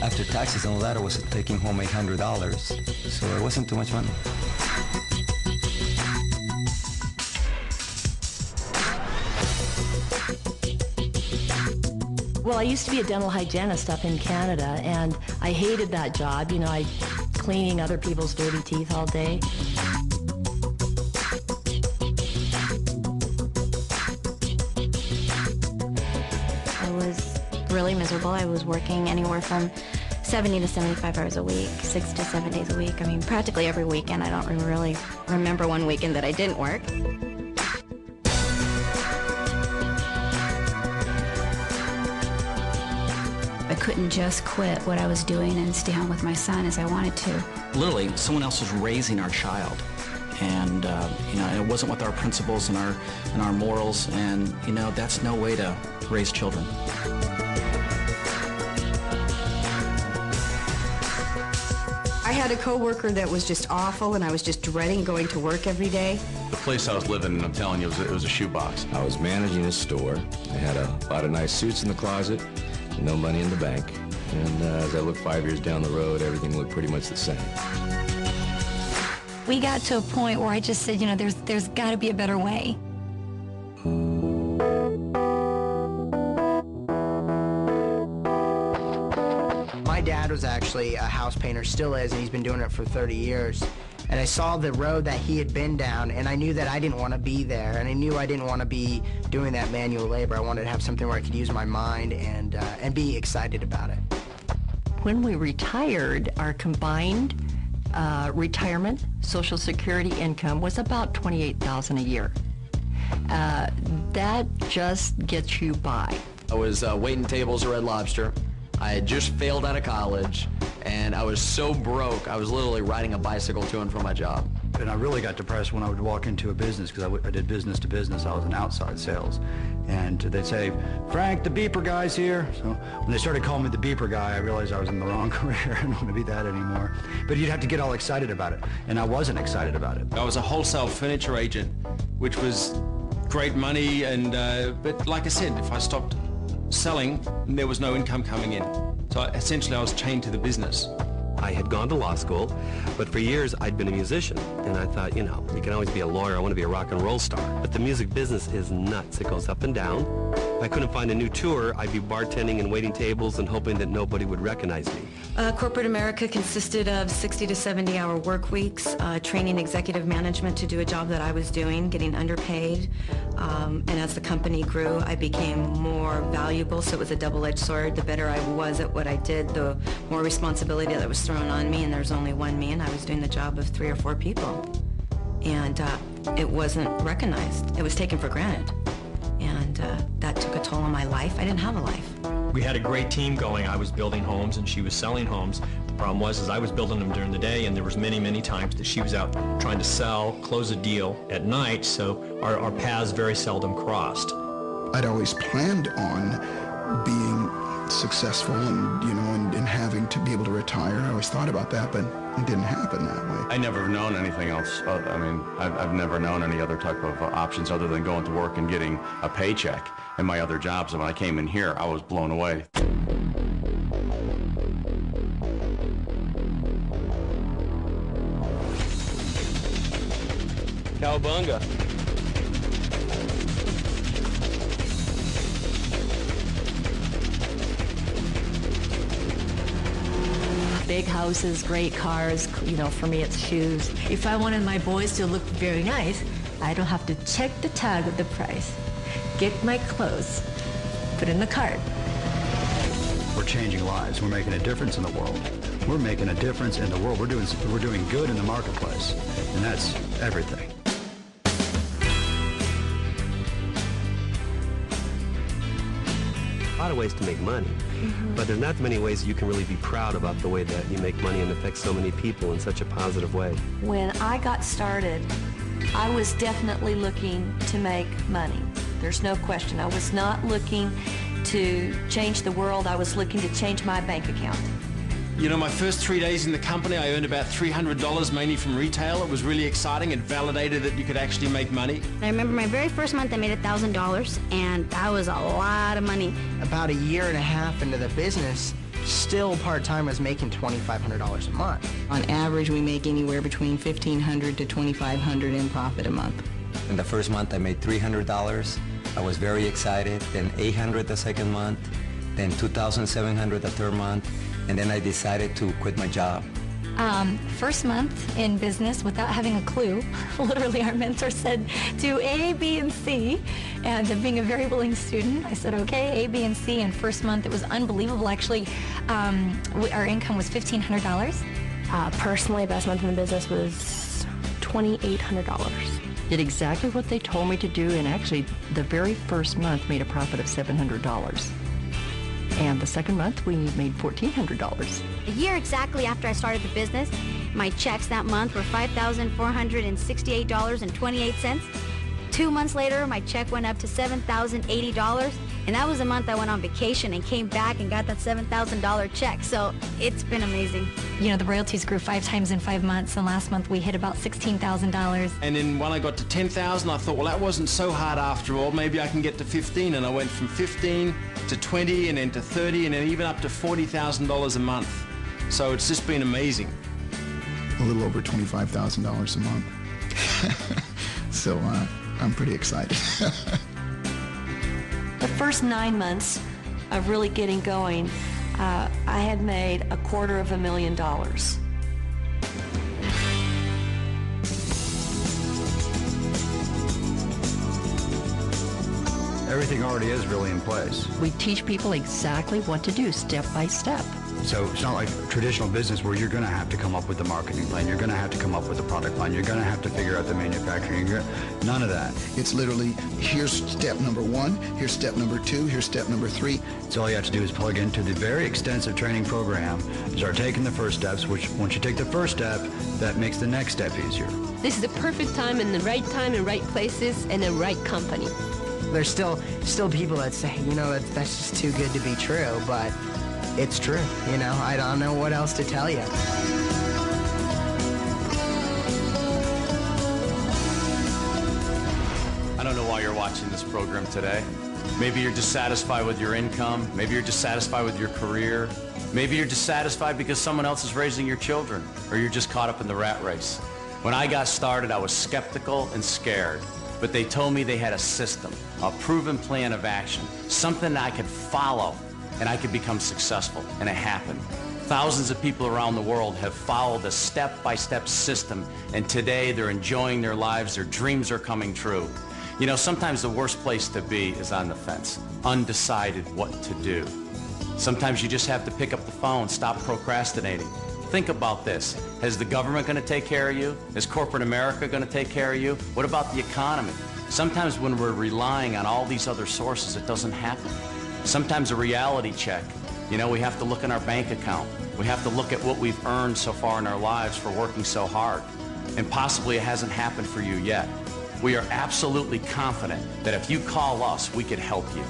After taxes and all that, I was taking home $800, so it wasn't too much money. Well, I used to be a dental hygienist up in Canada, and I hated that job. You know, I cleaning other people's dirty teeth all day. I was really miserable. I was working anywhere from 70 to 75 hours a week, 6 to 7 days a week. I mean, practically every weekend. I don't really remember one weekend that I didn't work. I couldn't just quit what I was doing and stay home with my son as I wanted to. Literally, someone else was raising our child. And, you know, it wasn't with our principles and our morals, and, you know, that's no way to raise children. I had a coworker that was just awful, and I was just dreading going to work every day. The place I was living in, I'm telling you, it was a shoebox. I was managing a store. I had a lot of nice suits in the closet, no money in the bank. And as I look 5 years down the road, everything looked pretty much the same. We got to a point where I just said, you know, there's got to be a better way. My dad was actually a house painter, still is, and he's been doing it for 30 years. And I saw the road that he had been down, and I knew that I didn't want to be there, and I knew I didn't want to be doing that manual labor. I wanted to have something where I could use my mind and be excited about it. When we retired, our combined retirement Social Security income was about $28,000 a year. That just gets you by. I was waiting tables at Red Lobster. I had just failed out of college, and I was so broke, I was literally riding a bicycle to and from my job. And I really got depressed when I would walk into a business, because I did business to business. I was in outside sales. And they'd say, "Frank, the beeper guy's here." So when they started calling me the beeper guy, I realized I was in the wrong career. I don't want to be that anymore. But you'd have to get all excited about it, and I wasn't excited about it. I was a wholesale furniture agent, which was great money, and but like I said, if I stopped selling, there was no income coming in. So essentially I was chained to the business. I had gone to law school, but for years I'd been a musician, and I thought, you know, you can always be a lawyer. I want to be a rock and roll star. But the music business is nuts. It goes up and down. If I couldn't find a new tour, I'd be bartending and waiting tables and hoping that nobody would recognize me. Corporate America consisted of 60 to 70-hour work weeks, training executive management to do a job that I was doing, getting underpaid. And as the company grew, I became more valuable, so it was a double-edged sword. The better I was at what I did, the more responsibility that was thrown on me, and there's only one me, and I was doing the job of 3 or 4 people. And it wasn't recognized. It was taken for granted. And that took a toll on my life. I didn't have a life. We had a great team going. I was building homes and she was selling homes. The problem was I was building them during the day, and there was many times that she was out trying to sell, close a deal at night, so our paths very seldom crossed. I'd always planned on being successful and, you know, and having to be able to retire. I always thought about that, but it didn't happen that way. I never have known anything else. I mean, I've never known any other type of options other than going to work and getting a paycheck in my other jobs. And when I came in here, I was blown away. Cowabunga. Big houses, great cars, you know, for me it's shoes. If I wanted my boys to look very nice, I don't have to check the tag of the price. Get my clothes, put in the cart. We're changing lives. We're making a difference in the world. We're making a difference in the world. We're doing good in the marketplace, and that's everything. A lot of ways to make money, but there's not many ways you can really be proud about the way that you make money and affect so many people in such a positive way. When I got started, I was definitely looking to make money. There's no question. I was not looking to change the world. I was looking to change my bank account. You know, my first 3 days in the company, I earned about $300, mainly from retail. It was really exciting. It validated that you could actually make money. I remember my very first month I made $1,000, and that was a lot of money. About a year and a half into the business, still part-time was making $2,500 a month. On average, we make anywhere between $1,500 to $2,500 in profit a month. In the first month, I made $300. I was very excited. Then $800 the second month, then $2,700 the third month, and then I decided to quit my job. First month in business without having a clue. Literally, our mentor said, do A, B, and C. And being a very willing student, I said, okay, A, B, and C. And first month, it was unbelievable. Actually, our income was $1,500. Personally, best month in the business was $2,800. Did exactly what they told me to do, and actually, the very first month made a profit of $700. And the second month, we made $1,400. A year exactly after I started the business, my checks that month were $5,468.28. 2 months later, my check went up to $7,080, and that was the month I went on vacation and came back and got that $7,000 check. So it's been amazing. You know, the royalties grew 5 times in 5 months, and last month we hit about $16,000. And then when I got to 10,000, I thought, well, that wasn't so hard after all. Maybe I can get to 15, and I went from 15 to 20, and then to 30, and then even up to $40,000 a month. So it's just been amazing. A little over $25,000 a month. So I'm pretty excited. The first 9 months of really getting going, I had made $250,000. Everything already is really in place. We teach people exactly what to do step by step. So it's not like traditional business where you're going to have to come up with the marketing plan, you're going to have to come up with the product line, you're going to have to figure out the manufacturing. None of that. It's literally, here's step number 1, here's step number 2, here's step number 3. So all you have to do is plug into the very extensive training program, start taking the first steps, which once you take the first step, that makes the next step easier. This is the perfect time and the right places and the right company. There's still people that say, you know, that's just too good to be true, but it's true. You know, I don't know what else to tell you. I don't know why you're watching this program today. Maybe you're dissatisfied with your income. Maybe you're dissatisfied with your career. Maybe you're dissatisfied because someone else is raising your children, or you're just caught up in the rat race. When I got started, I was skeptical and scared, but they told me they had a system, a proven plan of action, something I could follow, and I could become successful, and it happened. Thousands of people around the world have followed a step-by-step system, and today they're enjoying their lives, their dreams are coming true. You know, sometimes the worst place to be is on the fence, undecided what to do. Sometimes you just have to pick up the phone, stop procrastinating. Think about this. Is the government going to take care of you? Is corporate America going to take care of you? What about the economy? Sometimes when we're relying on all these other sources, it doesn't happen. Sometimes a reality check. You know, we have to look in our bank account. We have to look at what we've earned so far in our lives for working so hard. And possibly it hasn't happened for you yet. We are absolutely confident that if you call us, we could help you.